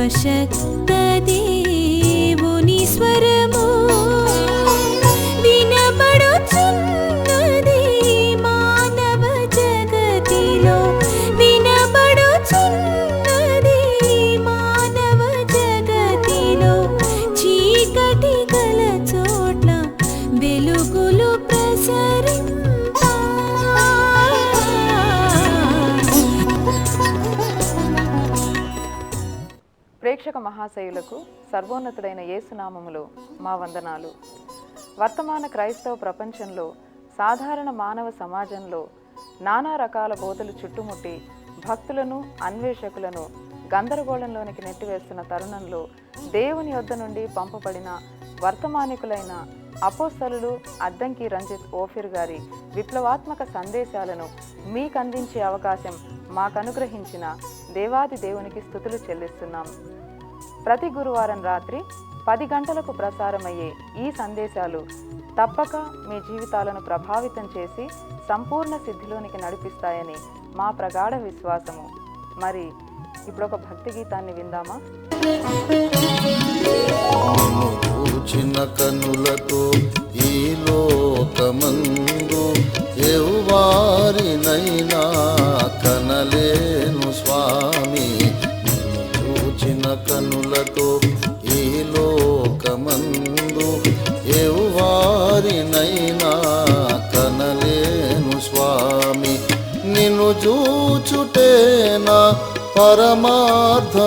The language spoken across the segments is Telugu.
సర్వశక్త దేవుని స్వరము వినబడుచున్నది మానవ జగతిలో, వినబడుచున్నది మానవ జగతిలో. చీకటి గల చోట్ల వెలుగులు ప్రసరింపా. ప్రేక్షక మహాశయులకు సర్వోన్నతుడైన యేసునామములో మా వందనాలు. వర్తమాన క్రైస్తవ ప్రపంచంలో, సాధారణ మానవ సమాజంలో నానా రకాల బోధలు చుట్టుముట్టి భక్తులను, అన్వేషకులను గందరగోళంలోనికి నెట్టివేస్తున్న తరుణంలో దేవుని యొద్ద నుండి పంపబడిన వర్తమానికులైన అపోస్తలులు అద్దంకి రంజిత్ ఓఫిర్ గారి విప్లవాత్మక సందేశాలను మీకందించే అవకాశం మాకనుగ్రహించిన దేవాది దేవునికి స్తుతులు చెల్లిస్తున్నాం. ప్రతి గురువారం రాత్రి 10 గంటలకు ప్రసారమయ్యే ఈ సందేశాలు తప్పక మీ జీవితాలను ప్రభావితం చేసి సంపూర్ణ సిద్ధిలోనికి నడిపిస్తాయని మా ప్రగాఢ విశ్వాసము. మరి ఇప్పుడు ఒక భక్తి గీతాన్ని విందామా? చిన్న కన్నులతో ఈ లోకమందు ఎవ్వారినైనా కనలేను స్వామి. చిన్న కన్నులతో ఈ లోకమందు ఎవ్వారినైనా కనలేను స్వామి. నిన్ను చూచుటేనా పరమార్థమంచున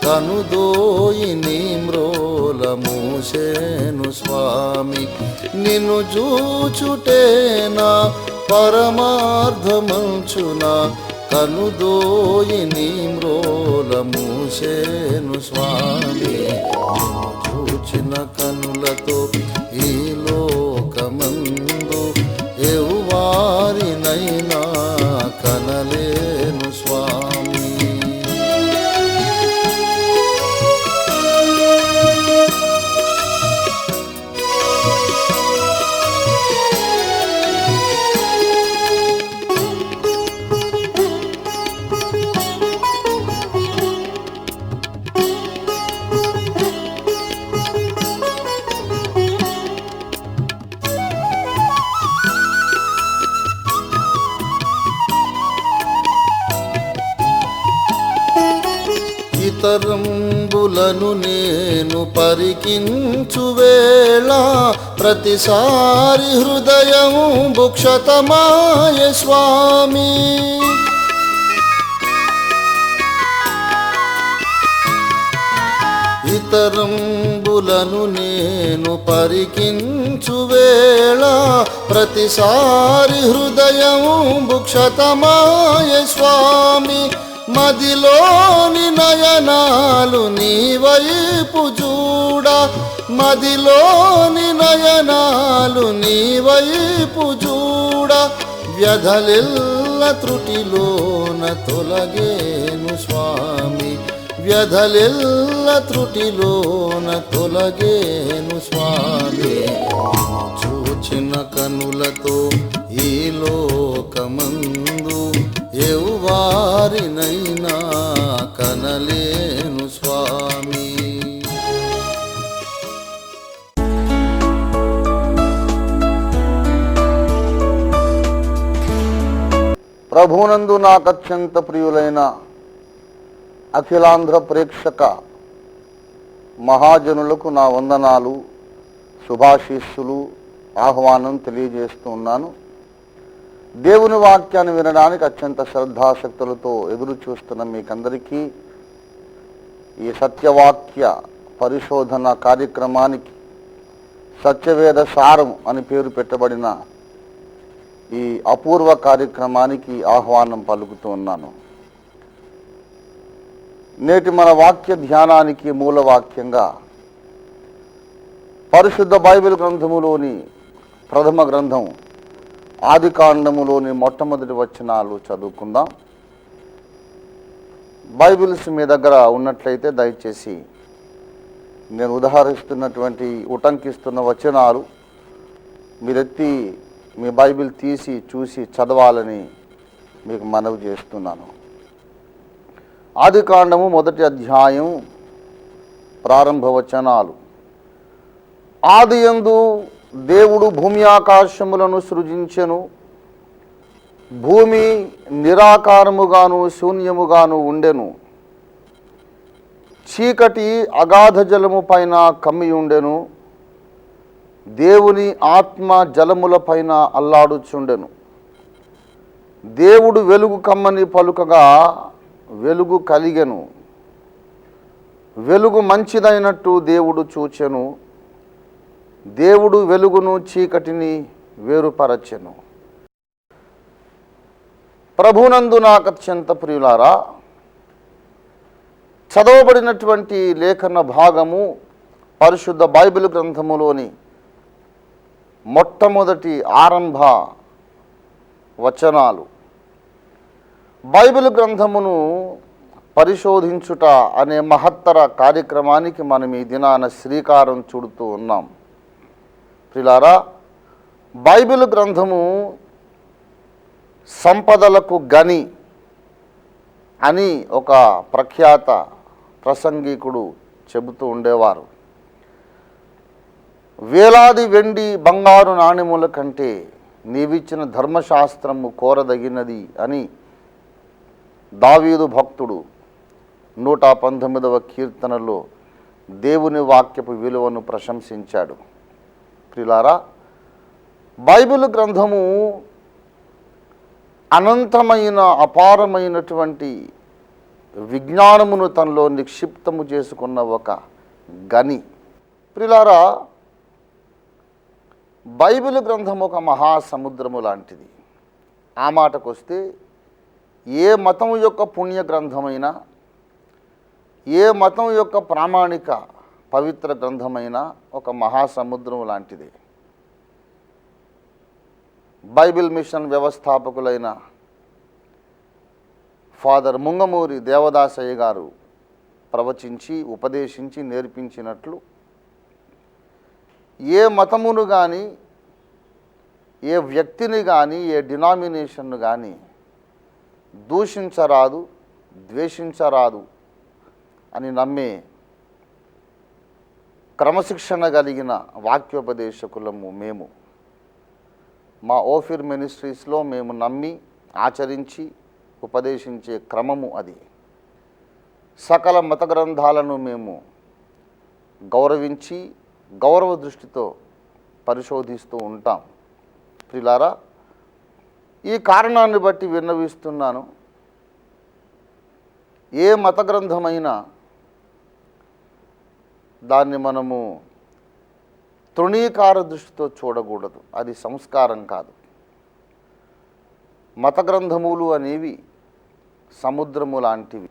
కనుదోయిని మ్రోల మూసేను స్వామి. నిన్ను చూచుటేనా పరమార్థమంచున కనుదోయిని మ్రోల మూసేను స్వామి. చూచిన కనులతో ఈ లోకమందు ఎవ్వారినైనా కనలేను స్వామి. ఇతరంబులను నేను పరికించు వేళ ప్రతిసారి హృదయం భుక్షతమాయ స్వామి. ఇతరంబులను నేను పరికించు వేళ ప్రతిసారి హృదయం భుక్షతమాయ స్వామి. మదిలోని నయనాలు నీ వైపు చూడ, మదిలోని నయనాలు నీ వైపు చూడ. వ్యధలెల్ల త్రుటిలోన తొలగేను స్వామి. వ్యధలెల్ల త్రుటిలోన తొలగేను స్వామి. చూచిన కనులతో ఈ లోకమందు ఎవ్వారినైనా కనలేను స్వామి. ప్రభువునందు నాకత్యంత ప్రియులైన అఖిలాంధ్ర ప్రేక్షక మహాజనులకు నా వందనాలు, శుభాశీస్సులు, ఆహ్వానం తెలియజేస్తున్నాను. దేవుని వాక్యాన్ని వినడానికి అత్యంత శ్రద్ధాశక్తులతో ఎదురు చూస్తున్న మీకందరికీ ఈ సత్యవాక్య పరిశోధన కార్యక్రమానికి, సత్యవేద సారం అని పేరు పెట్టబడిన ఈ అపూర్వ కార్యక్రమానికి ఆహ్వానం పలుకుతూ ఉన్నాను. నేటి మన వాక్య ధ్యానానికి మూల వాక్యంగా పరిశుద్ధ బైబిల్ గ్రంథములోని ప్రథమ గ్రంథం ఆదికాండములోని మొట్టమొదటి వచనాలు చదువుకుందాం. బైబిల్స్ మీ దగ్గర ఉన్నట్లయితే దయచేసి నేను ఉదాహరిస్తున్నటువంటి ఉటంకిస్తున్న వచనాలు మీరెత్తి మీ బైబిల్ తీసి చూసి చదవాలని మీకు మనవి చేస్తున్నాను. ఆదికాండము 1వ అధ్యాయం ప్రారంభ వచనాలు. ఆదియందు దేవుడు భూమి ఆకాశములను సృజించెను. భూమి నిరాకారముగాను శూన్యముగాను ఉండెను. చీకటి అగాధ జలము పైన కమ్మి ఉండెను. దేవుని ఆత్మ జలముల పైన అల్లాడుచుండెను. దేవుడు వెలుగు కమ్మని పలుకగా వెలుగు కలిగెను. వెలుగు మంచిదైనట్టు దేవుడు చూచెను. దేవుడు వెలుగును చీకటిని వేరుపరచెను. ప్రభునందు నాకు అత్యంత ప్రియులారా, చదవబడినటువంటి లేఖన భాగము పరిశుద్ధ బైబిల్ గ్రంథములోని మొట్టమొదటి ఆరంభ వచనాలు. బైబిల్ గ్రంథమును పరిశోధించుట అనే మహత్తర కార్యక్రమానికి మనం ఈ దినాన శ్రీకారం చుడుతూ ఉన్నాం. ప్రియులారా, బైబిల్ గ్రంథము సంపదలకు గని అని ఒక ప్రఖ్యాత ప్రసంగికుడు చెబుతూ ఉండేవారు. వేలాది వెండి బంగారు నాణెముల కంటే నీవిచ్చిన ధర్మశాస్త్రము కోరదగినది అని దావీదు భక్తుడు 119వ కీర్తనలో దేవుని వాక్యపు విలువను ప్రశంసించాడు. ప్రియులారా, బైబిల్ గ్రంథము అనంతమైన అపారమైనటువంటి విజ్ఞానమును తనలో నిక్షిప్తము చేసుకున్న ఒక గని. ప్రియులారా, బైబిల్ గ్రంథం ఒక మహాసముద్రము లాంటిది. ఆ మాటకొస్తే ఏ మతం యొక్క పుణ్య గ్రంథమైనా, ఏ మతం యొక్క ప్రామాణిక పవిత్ర గ్రంథమైనా ఒక మహాసముద్రం లాంటిది. బైబిల్ మిషన్ వ్యవస్థాపకులైన ఫాదర్ ముంగమూరి దేవదాసయ్య గారు ప్రవచించి ఉపదేశించి నేర్పించినట్లు ఏ మతమును కానీ, ఏ వ్యక్తిని కానీ, ఏ డినామినేషన్ను కానీ దూషించరాదు, ద్వేషించరాదు అని నమ్మే క్రమశిక్షణ కలిగిన వాక్యోపదేశకులము మేము. మా ఓఫిర్ మినిస్ట్రీస్లో మేము నమ్మి ఆచరించి ఉపదేశించే క్రమము అది. సకల మత గ్రంథాలను మేము గౌరవించి గౌరవ దృష్టితో పరిశోధిస్తూ ఉంటాం. ప్రియులారా, ఈ కారణాన్ని బట్టి విన్నవిస్తున్నాను. ఏ మత గ్రంథమైనా దాన్ని మనము తృణీకార దృష్టితో చూడకూడదు. అది సంస్కారం కాదు. మత గ్రంథములు అనేవి సముద్రము లాంటివి.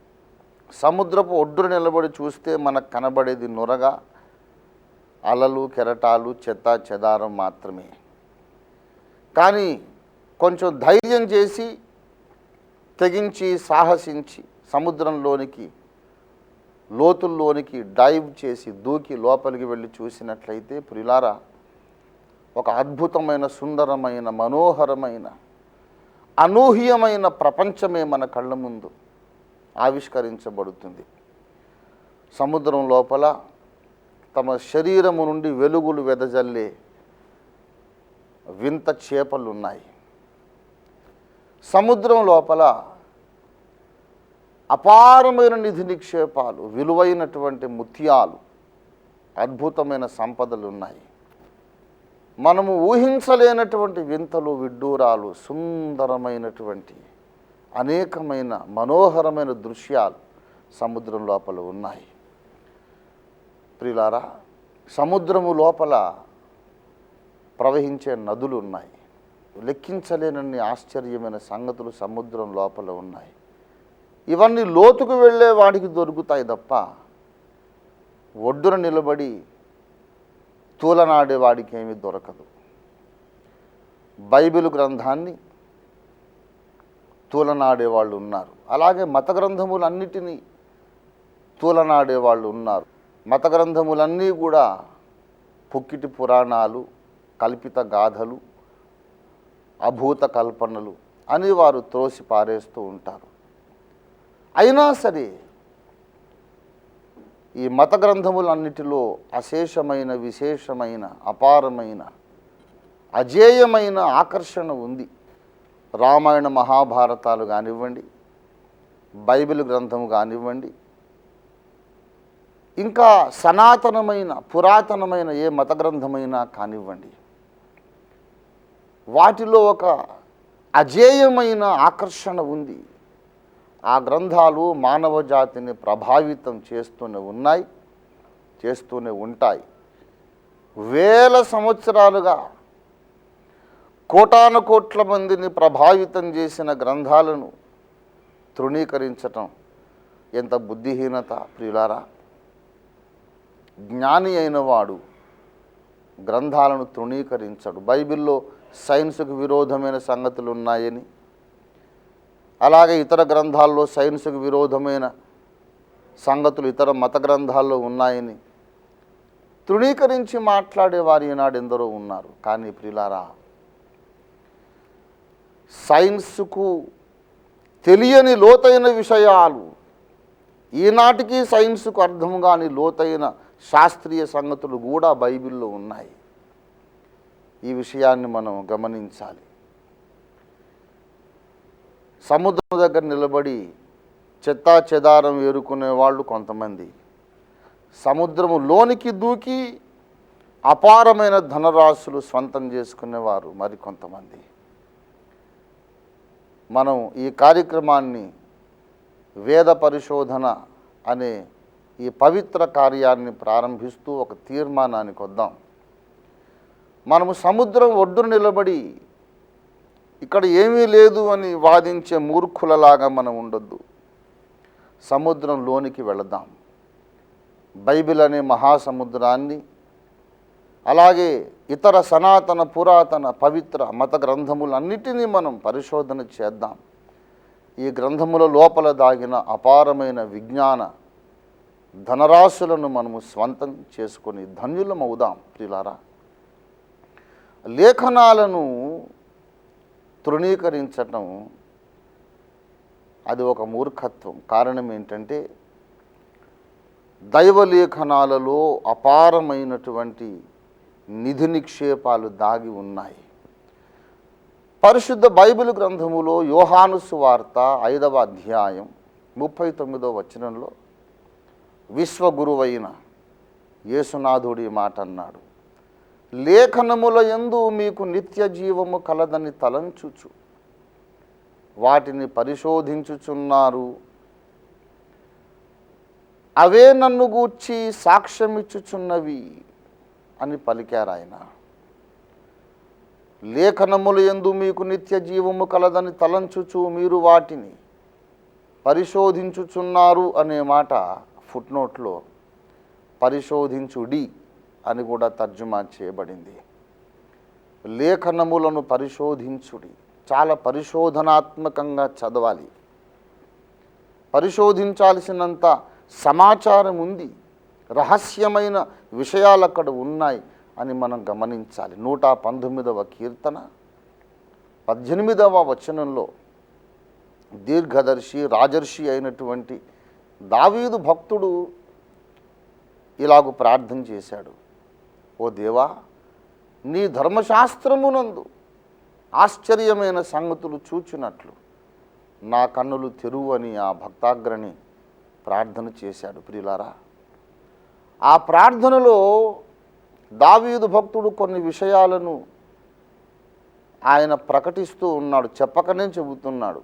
సముద్రపు ఒడ్డున నిలబడి చూస్తే మనకు కనబడేది నురగా, అలలు, కెరటాలు, చెత్త చెదారం మాత్రమే. కానీ కొంచెం ధైర్యం చేసి, తెగించి, సాహసించి సముద్రంలోనికి, లోతుల్లోనికి డైవ్ చేసి దూకి లోపలికి వెళ్ళి చూసినట్లయితే ప్రియులారా, ఒక అద్భుతమైన, సుందరమైన, మనోహరమైన, అనూహ్యమైన ప్రపంచమే మన కళ్ళ ముందు ఆవిష్కరించబడుతుంది. సముద్రం లోపల తమ శరీరము నుండి వెలుగులు వెదజల్లే వింత చేపలు ఉన్నాయి. సముద్రం లోపల అపారమైన నిధి నిక్షేపాలు, విలువైనటువంటి ముత్యాలు, అద్భుతమైన సంపదలు ఉన్నాయి. మనము ఊహించలేనటువంటి వింతలు, విడ్డూరాలు, సుందరమైనటువంటి అనేకమైన మనోహరమైన దృశ్యాలు సముద్రం లోపల ఉన్నాయి. ప్రియులారా, సముద్రము లోపల ప్రవహించే నదులు ఉన్నాయి. లెక్కించలేనన్ని ఆశ్చర్యమైన సంగతులు సముద్రం లోపల ఉన్నాయి. ఇవన్నీ లోతుకు వెళ్ళే వాడికి దొరుకుతాయి తప్ప ఒడ్డున నిలబడి తూలనాడే వాడికి ఏమీ దొరకదు. బైబిల్ గ్రంథాన్ని తూలనాడే వాళ్ళు ఉన్నారు. అలాగే మత గ్రంథములన్నిటినీ తూలనాడే వాళ్ళు ఉన్నారు. మత గ్రంథములన్నీ కూడా పుక్కిటి పురాణాలు, కల్పిత గాథలు, అభూత కల్పనలు అని వారు త్రోసి పారేస్తూ ఉంటారు. అయినా సరే ఈ మత గ్రంథములన్నిటిలో అశేషమైన, విశేషమైన, అపారమైన, అజేయమైన ఆకర్షణ ఉంది. రామాయణ మహాభారతాలు కానివ్వండి, బైబిల్ గ్రంథము కానివ్వండి, ఇంకా సనాతనమైన, పురాతనమైన ఏ మత గ్రంథమైనా కానివ్వండి, వాటిలో ఒక అజేయమైన ఆకర్షణ ఉంది. ఆ గ్రంథాలు మానవ జాతిని ప్రభావితం చేస్తూనే ఉన్నాయి, చేస్తూనే ఉంటాయి. వేల సంవత్సరాలుగా కోటాను కోట్ల మందిని ప్రభావితం చేసిన గ్రంథాలను తృణీకరించటం ఎంత బుద్ధిహీనత ప్రియులారా. జ్ఞాని అయిన వాడు గ్రంథాలను తృణీకరించడు. బైబిల్లో సైన్స్కు విరోధమైన సంగతులు ఉన్నాయని, అలాగే ఇతర గ్రంథాల్లో సైన్స్కు విరోధమైన సంగతులు ఇతర మత గ్రంథాల్లో ఉన్నాయని తృణీకరించి మాట్లాడే వారు ఈనాడు ఎందరో ఉన్నారు. కానీ ప్రియులారా, సైన్స్కు తెలియని లోతైన విషయాలు, ఈనాటికి సైన్స్కు అర్థం కాని లోతైన శాస్త్రీయ సంగతులు కూడా బైబిల్లో ఉన్నాయి. ఈ విషయాన్ని మనం గమనించాలి. సముద్రం దగ్గర నిలబడి చెత్తా చెదారం ఏరుకునే వాళ్ళు కొంతమంది, సముద్రము లోనికి దూకి అపారమైన ధనరాశులు స్వంతం చేసుకునేవారు మరికొంతమంది. మనం ఈ కార్యక్రమాన్ని వేద పరిశోధన అనే ఈ పవిత్ర కార్యాన్ని ప్రారంభిస్తూ ఒక తీర్మానానికి వద్దాం. మనము సముద్రం ఒడ్డున నిలబడి ఇక్కడ ఏమీ లేదు అని వాదించే మూర్ఖులలాగా మనం ఉండొద్దు. సముద్రంలోనికి వెళదాం. బైబిల్ అనే మహాసముద్రాన్ని, అలాగే ఇతర సనాతన, పురాతన, పవిత్ర మత గ్రంథములన్నిటినీ మనం పరిశోధన చేద్దాం. ఈ గ్రంథముల లోపల దాగిన అపారమైన విజ్ఞాన ధనరాశులను మనము స్వంతం చేసుకొని ధన్యులమవుదాం. ప్రియులారా, లేఖనాలను తృణీకరించటం అది ఒక మూర్ఖత్వం. కారణం ఏంటంటే, దైవలేఖనాలలో అపారమైనటువంటి నిధి నిక్షేపాలు దాగి ఉన్నాయి. పరిశుద్ధ బైబిల్ గ్రంథములో యోహాను సువార్త 5వ అధ్యాయం 39వ వచనంలో విశ్వగురువైన యేసునాథుడి మాట అన్నాడు, లేఖనముల యందు మీకు నిత్య జీవము కలదని తలంచుచు వాటిని పరిశోధించుచున్నారు, అవే నన్ను గూర్చి సాక్ష్యమిచ్చుచున్నవి అని పలికారు ఆయన. లేఖనముల యందు మీకు నిత్య జీవము కలదని తలంచుచు మీరు వాటిని పరిశోధించుచున్నారు అనే మాట ఫుట్నోట్లో పరిశోధించుడి అని కూడా తర్జుమా చేయబడింది. లేఖనములను పరిశోధించుడి, చాలా పరిశోధనాత్మకంగా చదవాలి. పరిశోధించాల్సినంత సమాచారం ఉంది, రహస్యమైన విషయాలు అక్కడ ఉన్నాయి అని మనం గమనించాలి. 119వ కీర్తన 18వ వచనంలో దీర్ఘదర్శి, రాజర్షి అయినటువంటి దావీదు భక్తుడు ఇలాగూ ప్రార్థన చేశాడు, ఓ దేవా, నీ ధర్మశాస్త్రమునందు ఆశ్చర్యమైన సంగతులు చూచినట్లు నా కన్నులు తెరువు అని ఆ భక్తాగ్రణి ప్రార్థన చేశాడు. ప్రియులారా, ఆ ప్రార్థనలో దావీదు భక్తుడు కొన్ని విషయాలను ఆయన ప్రకటిస్తూ ఉన్నాడు, చెప్పకనే చెబుతున్నాడు.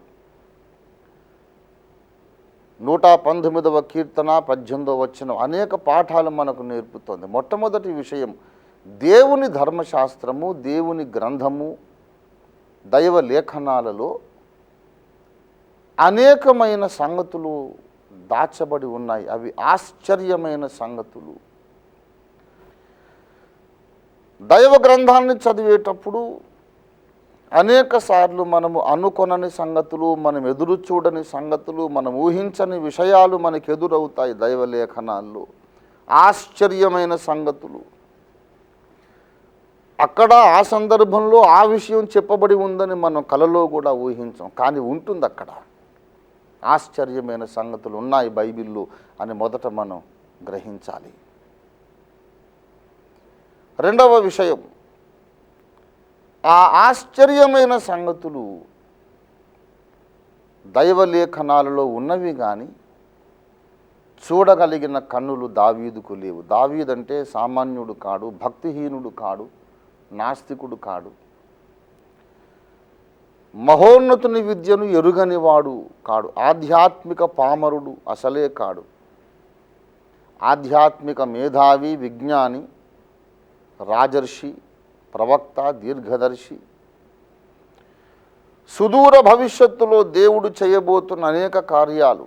119వ కీర్తన 18వ వచనం అనేక పాఠాలు మనకు నేర్పుతోంది. మొట్టమొదటి విషయం, దేవుని ధర్మశాస్త్రము, దేవుని గ్రంథము, దైవ లేఖనాలలో అనేకమైన సంగతులు దాచబడి ఉన్నాయి. అవి ఆశ్చర్యమైన సంగతులు. దైవ గ్రంథాన్ని చదివేటప్పుడు అనేక సార్లు మనము అనుకొనని సంగతులు, మనం ఎదురు చూడని సంగతులు, మనం ఊహించని విషయాలు మనకు ఎదురవుతాయి. దైవ లేఖనాల్లో ఆశ్చర్యమైన సంగతులు, అక్కడ ఆ సందర్భంలో ఆ విషయం చెప్పబడి ఉందని మనం కలలో కూడా ఊహించాం, కానీ ఉంటుంది అక్కడ. ఆశ్చర్యమైన సంగతులు ఉన్నాయి బైబిల్లో అని మొదట మనం గ్రహించాలి. రెండవ విషయం, ఆ ఆశ్చర్యమైన సంగతులు దైవలేఖనాలలో ఉన్నవి కానీ చూడగలిగిన కన్నులు దావీదుకు లేవు. దావీదంటే సామాన్యుడు కాడు, భక్తిహీనుడు కాడు, నాస్తికుడు కాడు, మహోన్నతుని విద్యను ఎరుగనివాడు కాడు, ఆధ్యాత్మిక పామరుడు అసలే కాడు. ఆధ్యాత్మిక మేధావి, విజ్ఞాని, రాజర్షి, ప్రవక్త, దీర్ఘదర్శి. సుదూర భవిష్యత్తులో దేవుడు చేయబోతున్న అనేక కార్యాలు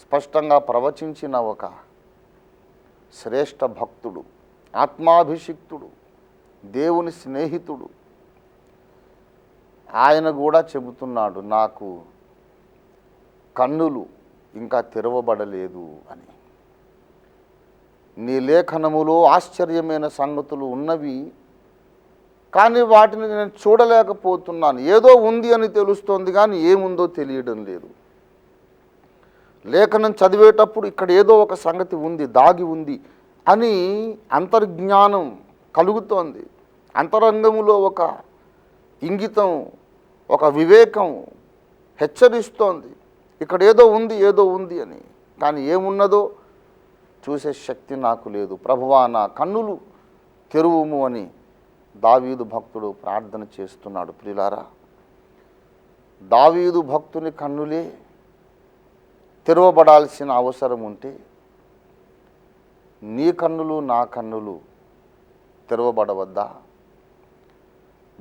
స్పష్టంగా ప్రవచించిన ఒక శ్రేష్ఠ భక్తుడు, ఆత్మాభిషిక్తుడు, దేవుని స్నేహితుడు. ఆయన కూడా చెబుతున్నాడు, నాకు కన్నులు ఇంకా తెరవబడలేదు అని. నీ లేఖనములో ఆశ్చర్యమైన సంగతులు ఉన్నవి కానీ వాటిని నేను చూడలేకపోతున్నాను. ఏదో ఉంది అని తెలుస్తోంది కానీ ఏముందో తెలియడం లేదు. లేఖనం చదివేటప్పుడు ఇక్కడ ఏదో ఒక సంగతి ఉంది, దాగి ఉంది అని అంతర్జ్ఞానం కలుగుతోంది. అంతరంగములో ఒక ఇంగితం, ఒక వివేకం హెచ్చరిస్తోంది, ఇక్కడ ఏదో ఉంది అని. కానీ ఏమున్నదో చూసే శక్తి నాకు లేదు. ప్రభువా, నా కన్నులు తెరువుము అని దావీదు భక్తుడు ప్రార్థన చేస్తున్నాడు. ప్రియులారా, దావీదు భక్తుని కన్నులే తెరవబడాల్సిన అవసరం ఉంటే నీ కన్నులు, నా కన్నులు తెరవబడవద్దా?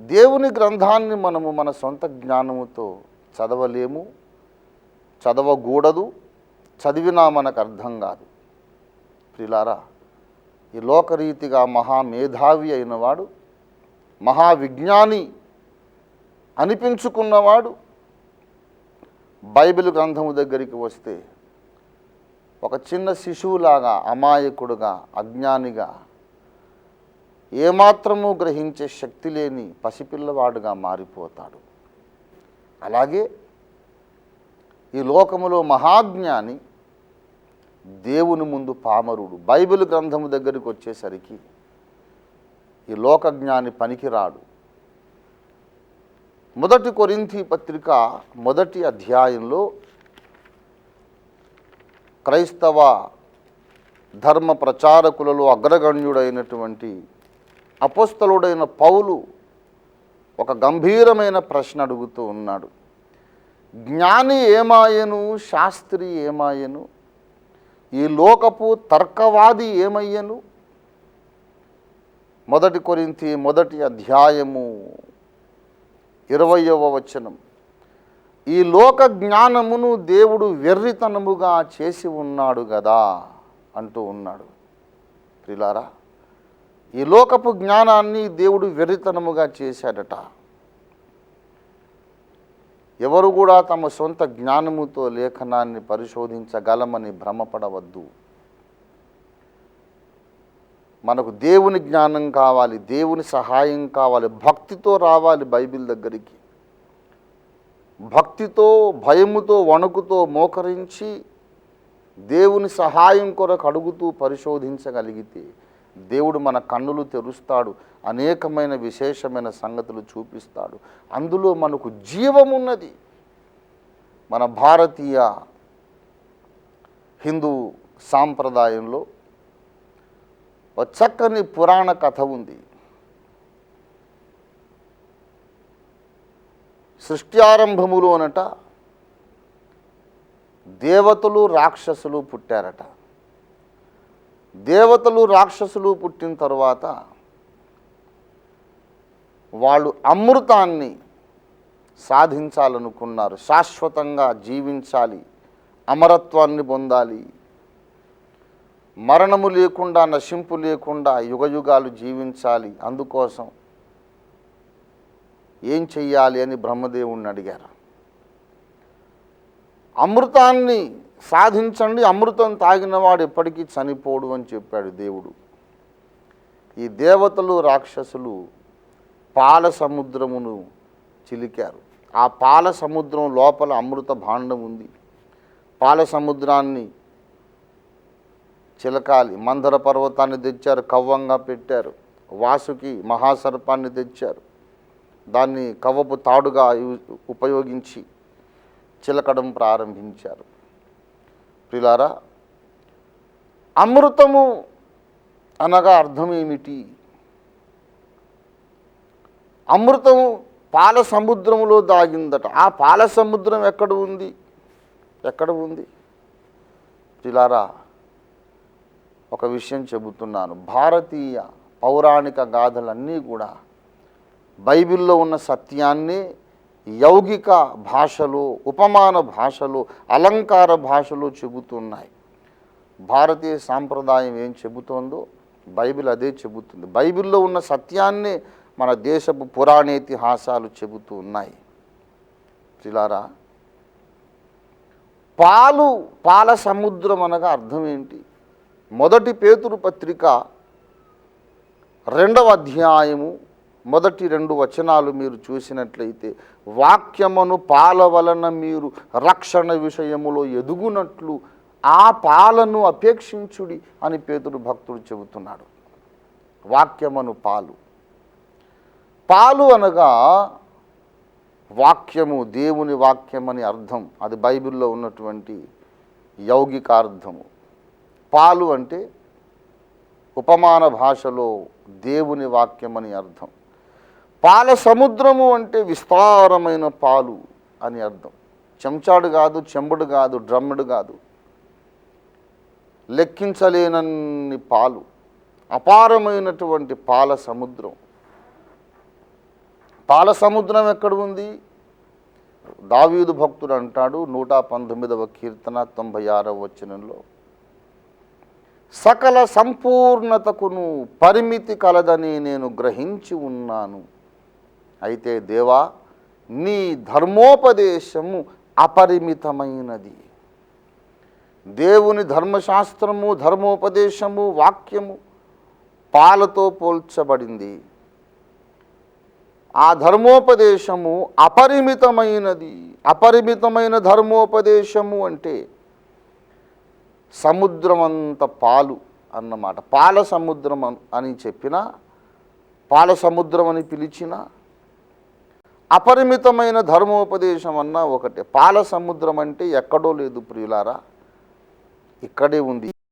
దేవుని గ్రంథాన్ని మనము మన సొంత జ్ఞానముతో చదవలేము, చదవకూడదు. చదివినా మనకు అర్థం కాదు. ప్రియులారా, ఈ లోకరీతిగా మహామేధావి అయినవాడు, మహావిజ్ఞాని అనిపించుకున్నవాడు బైబిల్ గ్రంథము దగ్గరికి వస్తే ఒక చిన్న శిశువులాగా, అమాయకుడుగా, అజ్ఞానిగా, ఏమాత్రము గ్రహించే శక్తి లేని పసిపిల్లవాడుగా మారిపోతాడు. అలాగే ఈ లోకములో మహాజ్ఞాని దేవుని ముందు పామరుడు. బైబిల్ గ్రంథము దగ్గరికి వచ్చేసరికి ఈ లోకజ్ఞాని పనికిరాడు. మొదటి కొరింథీ పత్రిక 1వ అధ్యాయంలో క్రైస్తవ ధర్మ ప్రచారకులలో అగ్రగణ్యుడైనటువంటి అపోస్తలుడైన పౌలు ఒక గంభీరమైన ప్రశ్న అడుగుతూ ఉన్నాడు. జ్ఞాని ఏమాయను, శాస్త్రి ఏమాయను, ఈ లోకపు తర్కవాది ఏమయ్యను? 1 కొరింథీ 1వ అధ్యాయము 20వ వచనం. ఈ లోక జ్ఞానమును దేవుడు వెర్రితనముగా చేసి ఉన్నాడు గదా అంటూ ఉన్నాడు. ప్రియులారా, ఈ లోకపు జ్ఞానాన్ని దేవుడు వెర్రితనముగా చేశాడట. ఎవరు కూడా తమ సొంత జ్ఞానముతో లేఖనాన్ని పరిశోధించగలమని భ్రమపడవద్దు. మనకు దేవుని జ్ఞానం కావాలి, దేవుని సహాయం కావాలి, భక్తితో రావాలి బైబిల్ దగ్గరికి. భక్తితో, భయముతో, వణుకుతో మోకరించి దేవుని సహాయం కొరకు అడుగుతూ పరిశోధించగలిగితే దేవుడు మన కన్నులు తెరుస్తాడు, అనేకమైన విశేషమైన సంగతులు చూపిస్తాడు. అందులో మనకు జీవమున్నది. మన భారతీయ హిందూ సాంప్రదాయంలో ఒక చక్కని పురాణ కథ ఉంది. సృష్టి ఆరంభములోనట దేవతలు, రాక్షసులు పుట్టారట. దేవతలు, రాక్షసులు పుట్టిన తర్వాత వాళ్ళు అమృతాన్ని సాధించాలనుకున్నారు. శాశ్వతంగా జీవించాలి, అమరత్వాన్ని పొందాలి, మరణము లేకుండా, నశింపు లేకుండా యుగయుగాలు జీవించాలి. అందుకోసం ఏం చెయ్యాలి అని బ్రహ్మదేవుణ్ణి అడిగారు. అమృతాన్ని సాధించండి, అమృతం తాగినవాడు ఎప్పటికీ చనిపోడు అని చెప్పాడు దేవుడు. ఈ దేవతలు, రాక్షసులు పాల సముద్రమును చిలికారు. ఆ పాల సముద్రం లోపల అమృత భాండం ఉంది. పాల సముద్రాన్ని చిలకాలి, మందర పర్వతాన్ని తెచ్చారు, కవ్వంగా పెట్టారు. వాసుకి మహాసర్పాన్ని తెచ్చారు, దాన్ని కవ్వపు తాడుగా ఉపయోగించి చిలకడం ప్రారంభించారు. ప్రియులారా, అమృతము అనగా అర్థం ఏమిటి? అమృతము పాల సముద్రములో దాగిందట. ఆ పాల సముద్రం ఎక్కడ ఉంది? ఎక్కడ ఉంది? ప్రియులారా, ఒక విషయం చెబుతున్నాను. భారతీయ పౌరాణిక గాథలన్నీ కూడా బైబిల్లో ఉన్న సత్యాన్ని యౌగిక భాషలో, ఉపమాన భాషలో, అలంకార భాషలో చెబుతున్నాయి. భారతీయ సాంప్రదాయం ఏం చెబుతోందో బైబిల్ అదే చెబుతుంది. బైబిల్లో ఉన్న సత్యాన్ని మన దేశపు పురాణేతిహాసాలు చెబుతూ ఉన్నాయి. ప్రియులారా, పాల సముద్రం అనగా అర్థం ఏంటి? మొదటి పేతురు పత్రిక 2వ అధ్యాయము మొదటి 2 వచనాలు మీరు చూసినట్లయితే, వాక్యమును పాల వలన మీరు రక్షణ విషయములో ఎదుగునట్లు ఆ పాలను అపేక్షించుడి అని పేతురు భక్తుడు చెబుతున్నాడు. వాక్యమును పాలు అనగా వాక్యము, దేవుని వాక్యమని అర్థం. అది బైబిల్లో ఉన్నటువంటి యౌగికార్థము. పాలు అంటే ఉపమాన భాషలో దేవుని వాక్యమని అర్థం. పాల సముద్రము అంటే విస్తారమైన పాలు అని అర్థం. చెంచాడు కాదు, చెంబుడు కాదు, డ్రమ్ముడు కాదు, లెక్కించలేనన్ని పాలు, అపారమైనటువంటి పాల సముద్రం. పాల సముద్రం ఎక్కడ ఉంది? దావీదు భక్తుడు అంటాడు 119వ కీర్తన 96వ వచనంలో, సకల సంపూర్ణతకును పరిమితి కలదని నేను గ్రహించి ఉన్నాను. అయితే దేవా, నీ ధర్మోపదేశము అపరిమితమైనది. దేవుని ధర్మశాస్త్రము, ధర్మోపదేశము, వాక్యము పాలతో పోల్చబడింది. ఆ ధర్మోపదేశము అపరిమితమైనది. అపరిమితమైన ధర్మోపదేశము అంటే సముద్రమంత పాలు అన్నమాట. పాల సముద్రం అని చెప్పిన, పాల సముద్రం అని పిలిచిన, అపరిమితమైన ధర్మోపదేశం అన్న ఒకటే. పాల సముద్రం అంటే ఎక్కడో లేదు ప్రియులారా, ఇక్కడే ఉంది.